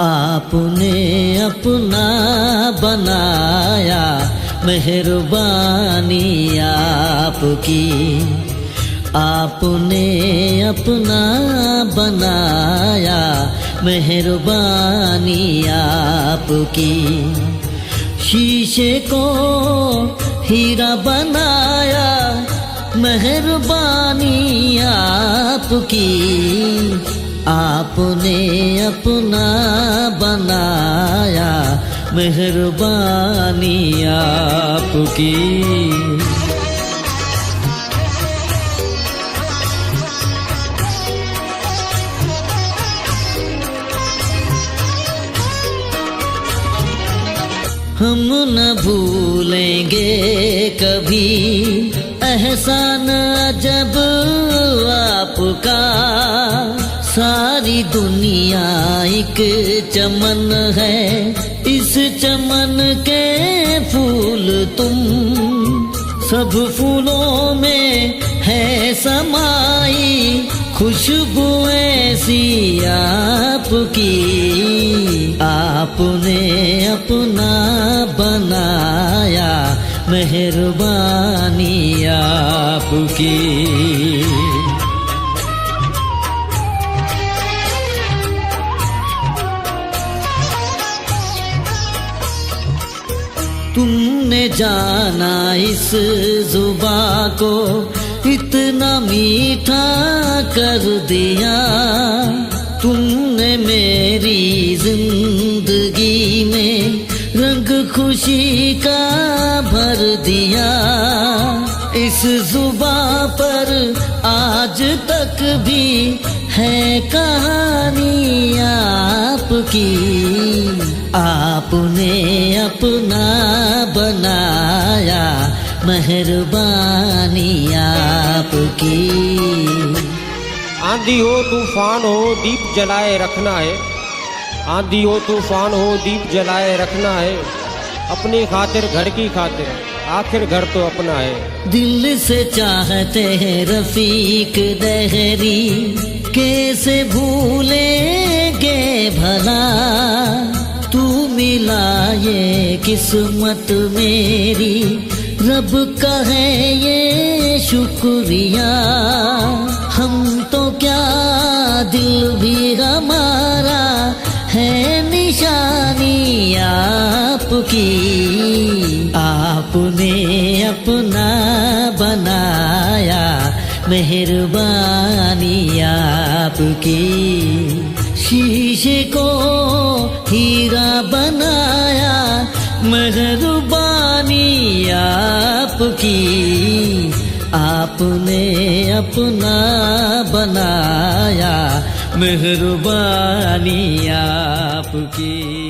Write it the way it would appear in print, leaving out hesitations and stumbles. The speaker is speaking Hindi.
आपने अपना बनाया, मेहरबानी आपकी। आपने अपना बनाया, मेहरबानी आपकी। शीशे को हीरा बनाया, मेहरबानी आपकी। आपने अपना बनाया, मेहरबानी आपकी। हम न भूलेंगे कभी एहसान अजब आपका। सारी दुनिया एक चमन है, इस चमन के फूल तुम। सब फूलों में है समाई खुशबू ऐसी आपकी। आपने अपना बनाया, मेहरबानी आपकी। तुमने जाना इस जुबां को, इतना मीठा कर दिया। तुमने मेरी जिंदगी में रंग खुशी का भर दिया। इस जुबां पर आज तक भी है कहानी आपकी। आपने अपना बनाया, मेहरबानी आपकी। आंधी हो तूफान हो दीप जलाए रखना है। आंधी हो तूफान हो दीप जलाए रखना है। अपनी खातिर घर की खातिर आखिर घर तो अपना है। दिल से चाहते हैं रफीक दहरी, कैसे भूलेंगे भला। तू मिला ये किस्मत मेरी, रब का है ये शुक्रिया। हम तो क्या दिल भी हमारा है निशानी आपकी। आपने अपना बनाया, मेहरबानी आपकी। शीशे को हीरा बनाया, मेहरबानी आपकी। आपने अपना बनाया, मेहरबानी आपकी।